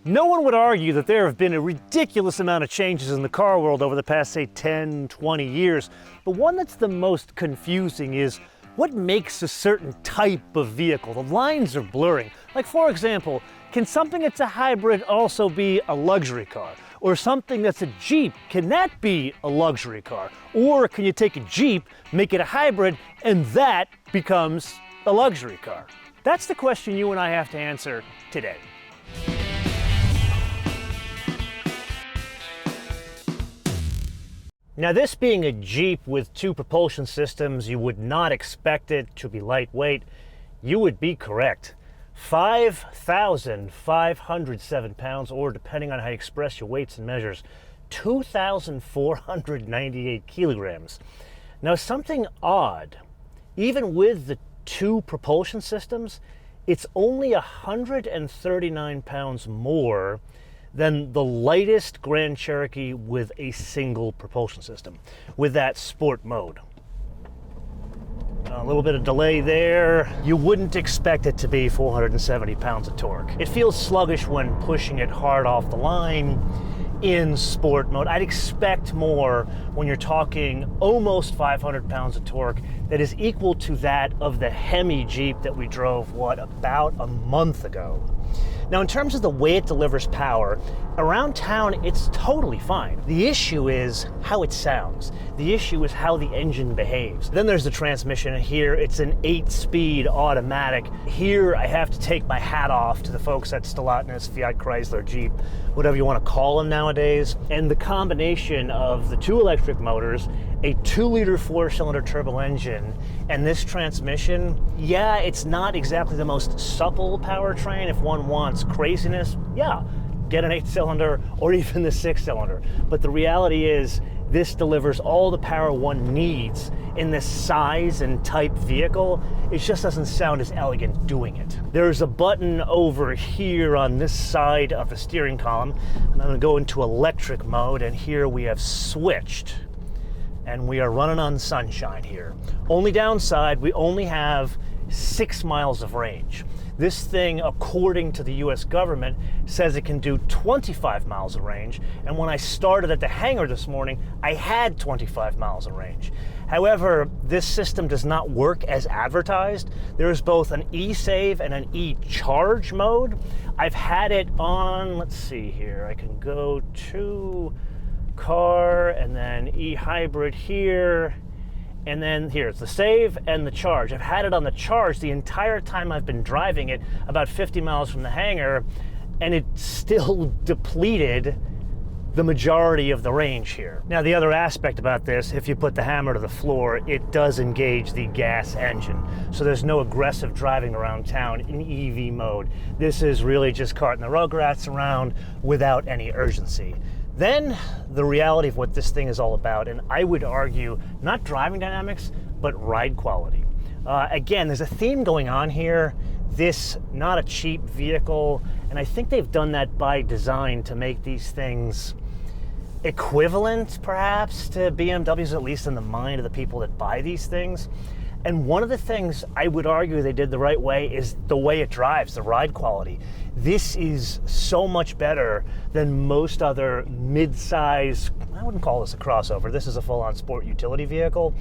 No one would argue that there have been a ridiculous amount of changes in the car world over the past, say, 10, 20 years. The one that's the most confusing is what makes a certain type of vehicle. The lines are blurring. Like, for example, can something that's a hybrid also be a luxury car? Or something that's a Jeep, can that be a luxury car? Or can you take a Jeep, make it a hybrid, and that becomes a luxury car? That's the question you and I have to answer today. Now, this being a Jeep with two propulsion systems, you would not expect it to be lightweight. You would be correct. 5,507 pounds, or depending on how you express your weights and measures, 2,498 kilograms. Now, something odd, even with the two propulsion systems, it's only 139 pounds more than the lightest Grand Cherokee with a single propulsion system, with that sport mode. A little bit of delay there. You wouldn't expect it to be 470 pounds of torque. It feels sluggish when pushing it hard off the line in sport mode. I'd expect more when you're talking almost 500 pounds of torque that is equal to that of the HEMI Jeep that we drove, about a month ago. Now, in terms of the way it delivers power, around town, it's totally fine. The issue is how it sounds. The issue is how the engine behaves. Then there's the transmission. Here, it's an 8-speed automatic. Here, I have to take my hat off to the folks at Stellantis, Fiat Chrysler, Jeep, whatever you want to call them nowadays. And the combination of the two electric motors, a 2-liter 4-cylinder turbo engine, and this transmission, yeah, it's not exactly the most supple powertrain. If one wants craziness, yeah, get an 8-cylinder or even the 6-cylinder. But the reality is, this delivers all the power one needs in this size and type vehicle. It just doesn't sound as elegant doing it. There's a button over here on this side of the steering column, and I'm gonna go into electric mode, and here we have switched. And we are running on sunshine here. Only downside, we only have 6 miles of range. This thing, according to the US government, says it can do 25 miles of range. And when I started at the hangar this morning, I had 25 miles of range. However, this system does not work as advertised. There is both an e-save and an e-charge mode. I've had it on, let's see here, I can go to car and then e-hybrid here, and then here's the save and the charge. I've had it on the charge the entire time I've been driving it, about 50 miles from the hangar, and it still depleted the majority of the range here. Now, the other aspect about this, if you put the hammer to the floor, it does engage the gas engine. So there's no aggressive driving around town in EV mode. This is really just carting the rugrats around without any urgency. Then the reality of what this thing is all about, and I would argue not driving dynamics, but ride quality. Again, there's a theme going on here. This, not a cheap vehicle, and I think they've done that by design to make these things equivalent, perhaps, to BMWs, at least in the mind of the people that buy these things. And one of the things I would argue they did the right way is the way it drives, the ride quality. This is so much better than most other mid-size, I wouldn't call this a crossover, this is a full-on sport utility vehicle.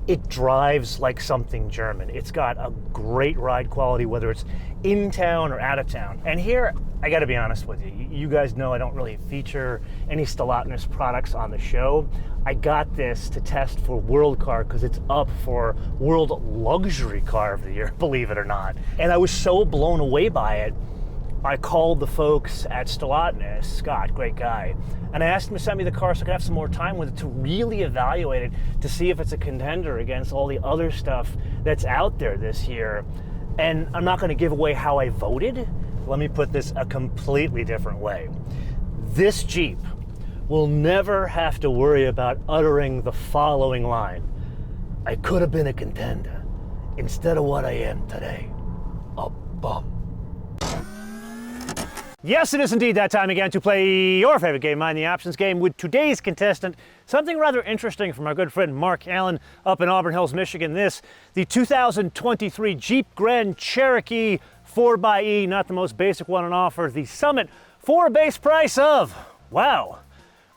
It drives like something German. It's got a great ride quality, whether it's in town or out of town. And here, I gotta be honest with you. You guys know I don't really feature any Stellantis products on the show. I got this to test for World Car because it's up for World Luxury Car of the Year, believe it or not. And I was so blown away by it, I called the folks at Stellantis, Scott, great guy, and I asked him to send me the car so I could have some more time with it to really evaluate it, to see if it's a contender against all the other stuff that's out there this year. And I'm not going to give away how I voted. Let me put this a completely different way. This Jeep will never have to worry about uttering the following line: I could have been a contender instead of what I am today, a bum. Yes, it is indeed that time again to play your favorite game, Mind the Options game, with today's contestant. Something rather interesting from our good friend Mark Allen up in Auburn Hills, Michigan. This, the 2023 Jeep Grand Cherokee 4xe, not the most basic one on offer, the Summit for a base price of, wow,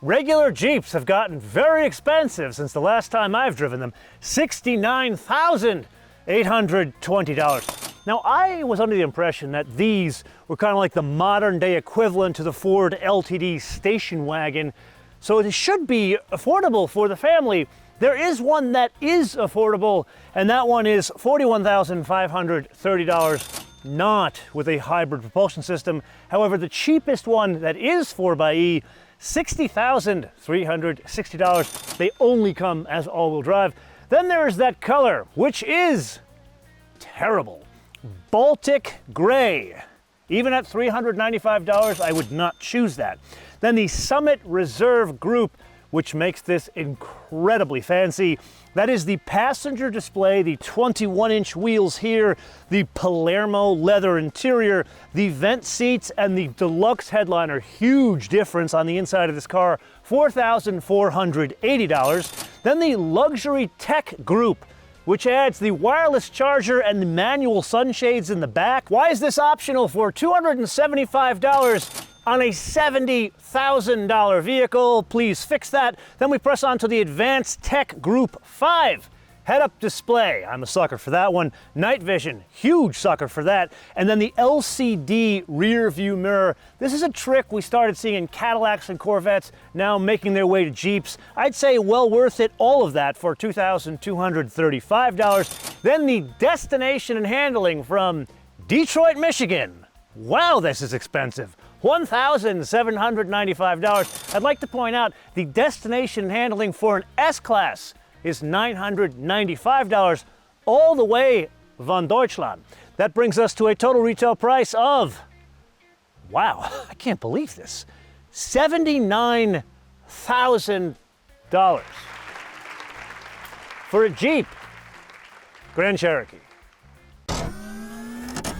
regular Jeeps have gotten very expensive since the last time I've driven them, $69,820. Now, I was under the impression that these were kind of like the modern day equivalent to the Ford LTD station wagon, so it should be affordable for the family. There is one that is affordable, and that one is $41,530, not with a hybrid propulsion system. However, the cheapest one that is 4xe, $60,360. They only come as all-wheel drive. Then there's that color, which is terrible. Baltic gray. Even at $395, I would not choose that. Then the Summit Reserve Group, which makes this incredibly fancy. That is the passenger display, the 21-inch wheels here, the Palermo leather interior, the vent seats, and the deluxe headliner. Huge difference on the inside of this car, $4,480. Then the Luxury Tech Group, which adds the wireless charger and the manual sunshades in the back. Why is this optional for $275 on a $70,000 vehicle? Please fix that. Then we press on to the Advanced Tech Group 5. Head-up display, I'm a sucker for that one. Night vision, huge sucker for that. And then the LCD rear view mirror. This is a trick we started seeing in Cadillacs and Corvettes, now making their way to Jeeps. I'd say well worth it, all of that for $2,235. Then the destination and handling from Detroit, Michigan. Wow, this is expensive. $1,795. I'd like to point out the destination handling for an S-Class is $995, all the way von Deutschland. That brings us to a total retail price of, wow, I can't believe this, $79,000 for a Jeep Grand Cherokee.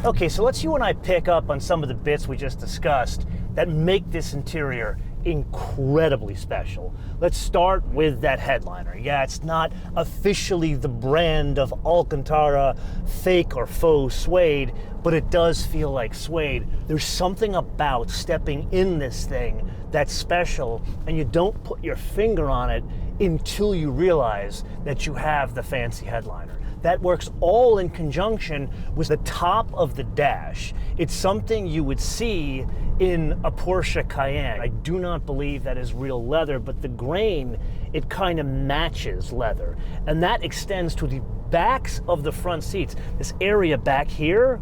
Okay, so let's you and I pick up on some of the bits we just discussed that make this interior incredibly special. Let's start with that headliner. Yeah, it's not officially the brand of Alcantara fake or faux suede, but it does feel like suede. There's something about stepping in this thing that's special, and you don't put your finger on it until you realize that you have the fancy headliner. That works all in conjunction with the top of the dash. It's something you would see in a Porsche Cayenne. I do not believe that is real leather, but the grain, it kind of matches leather. And that extends to the backs of the front seats. This area back here,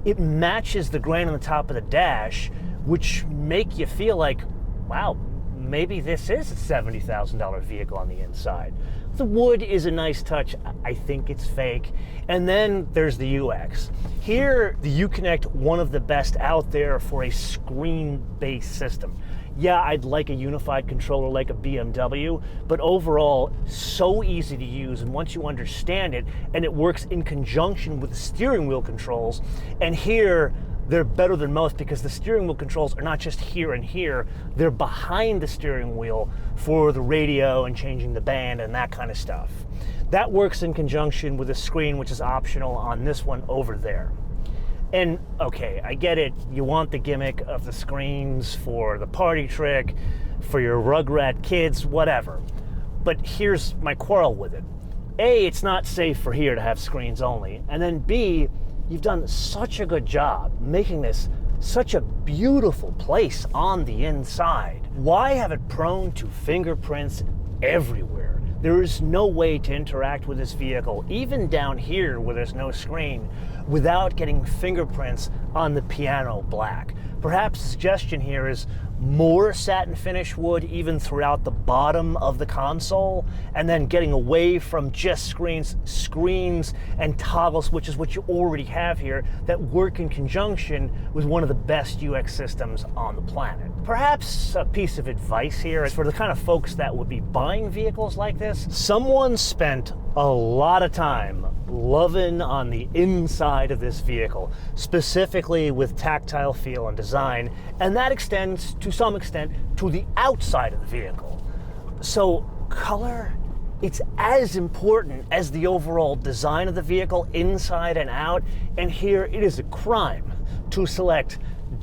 it matches the grain on the top of the dash, which make you feel like, wow, maybe this is a $70,000 vehicle on the inside. The wood is a nice touch. I think it's fake. And then there's the UX. Here, the Uconnect, one of the best out there for a screen-based system. Yeah, I'd like a unified controller like a BMW, but overall, so easy to use. And once you understand it, and it works in conjunction with the steering wheel controls, and here, they're better than most because the steering wheel controls are not just here and here, they're behind the steering wheel for the radio and changing the band and that kind of stuff. That works in conjunction with a screen, which is optional on this one over there. And okay, I get it, you want the gimmick of the screens for the party trick, for your Rugrat kids, whatever. But here's my quarrel with it. A, it's not safe for here to have screens only, and then B, you've done such a good job making this such a beautiful place on the inside. Why have it prone to fingerprints everywhere? There is no way to interact with this vehicle, even down here where there's no screen, without getting fingerprints on the piano black. Perhaps the suggestion here is more satin finish wood even throughout the bottom of the console, and then getting away from just screens and toggle switches, which you already have here, that work in conjunction with one of the best UX systems on the planet. Perhaps a piece of advice here is for the kind of folks that would be buying vehicles like this, someone spent a lot of time loving on the inside of this vehicle, specifically with tactile feel and design, and that extends to some extent to the outside of the vehicle. So color, it's as important as the overall design of the vehicle inside and out, and here it is a crime to select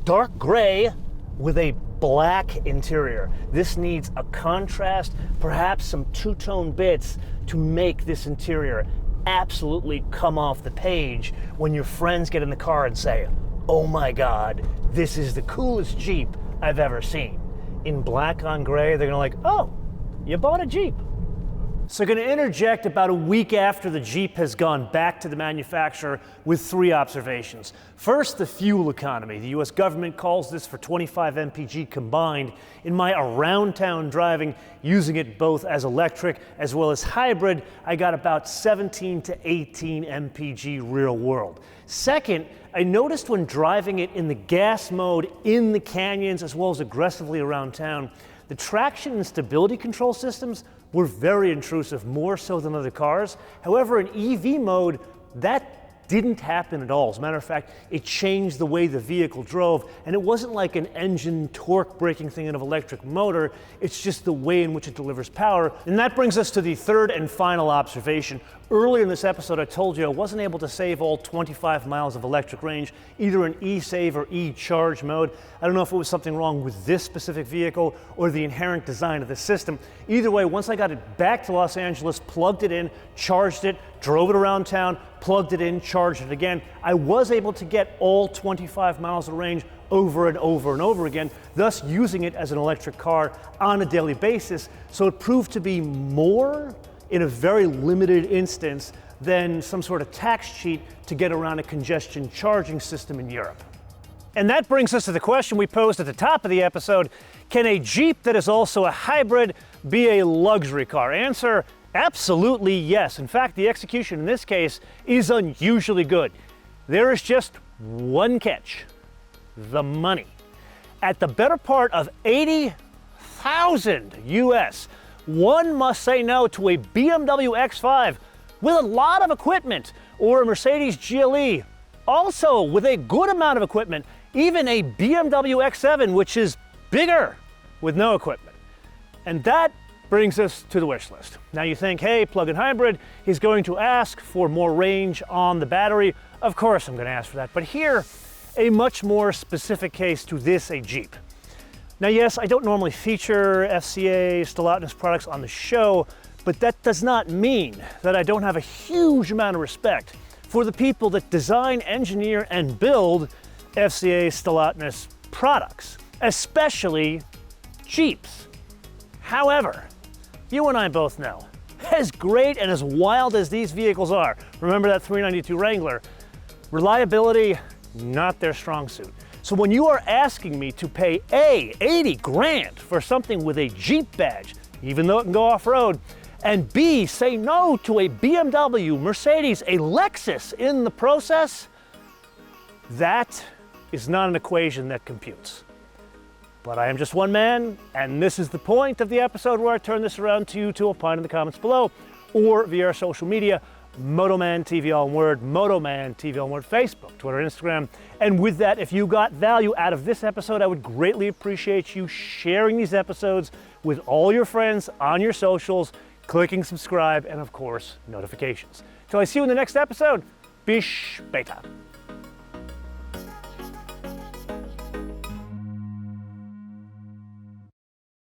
dark gray with a black interior. This needs a contrast, perhaps some two-tone bits to make this interior absolutely come off the page when your friends get in the car and say, "Oh my God, this is the coolest Jeep I've ever seen." In black on gray, they're gonna like, "Oh, you bought a Jeep." So I'm going to interject about a week after the Jeep has gone back to the manufacturer with 3 observations. First, the fuel economy. The US government calls this for 25 mpg combined. In my around town driving, using it both as electric as well as hybrid, I got about 17 to 18 mpg real world. Second, I noticed when driving it in the gas mode in the canyons as well as aggressively around town, the traction and stability control systems were very intrusive, more so than other cars. However, in EV mode, that didn't happen at all. As a matter of fact, it changed the way the vehicle drove, and it wasn't like an engine torque braking thing in an electric motor, it's just the way in which it delivers power. And that brings us to the third and final observation. Earlier in this episode, I told you I wasn't able to save all 25 miles of electric range, either in e-save or e-charge mode. I don't know if it was something wrong with this specific vehicle or the inherent design of the system. Either way, once I got it back to Los Angeles, plugged it in, charged it, drove it around town, plugged it in, charged it again, I was able to get all 25 miles of range over and over and over again, thus using it as an electric car on a daily basis. So it proved to be more in a very limited instance than some sort of tax cheat to get around a congestion charging system in Europe. And that brings us to the question we posed at the top of the episode: can a Jeep that is also a hybrid be a luxury car? Answer: absolutely yes. In fact, the execution in this case is unusually good. There is just one catch: the money. At the better part of $80,000 US, one must say no to a BMW X5 with a lot of equipment, or a Mercedes GLE also with a good amount of equipment, even a BMW X7, which is bigger with no equipment. And that brings us to the wish list. Now you think, hey, plug-in hybrid, he's going to ask for more range on the battery. Of course I'm going to ask for that, but here, a much more specific case to this, a Jeep. Now yes, I don't normally feature FCA Stellantis products on the show, but that does not mean that I don't have a huge amount of respect for the people that design, engineer, and build FCA Stellantis products, especially Jeeps. However, you and I both know, as great and as wild as these vehicles are, remember that 392 Wrangler, reliability, not their strong suit. So when you are asking me to pay A, 80 grand for something with a Jeep badge, even though it can go off-road, and B, say no to a BMW, Mercedes, a Lexus in the process, that is not an equation that computes. But I am just one man, and this is the point of the episode where I turn this around to you to opine in the comments below, or via our social media, MotoManTV all one word, MotoManTV all one word, Facebook, Twitter, Instagram. And with that, if you got value out of this episode, I would greatly appreciate you sharing these episodes with all your friends on your socials, clicking subscribe, and of course, notifications. Till I see you in the next episode, Bish Beta.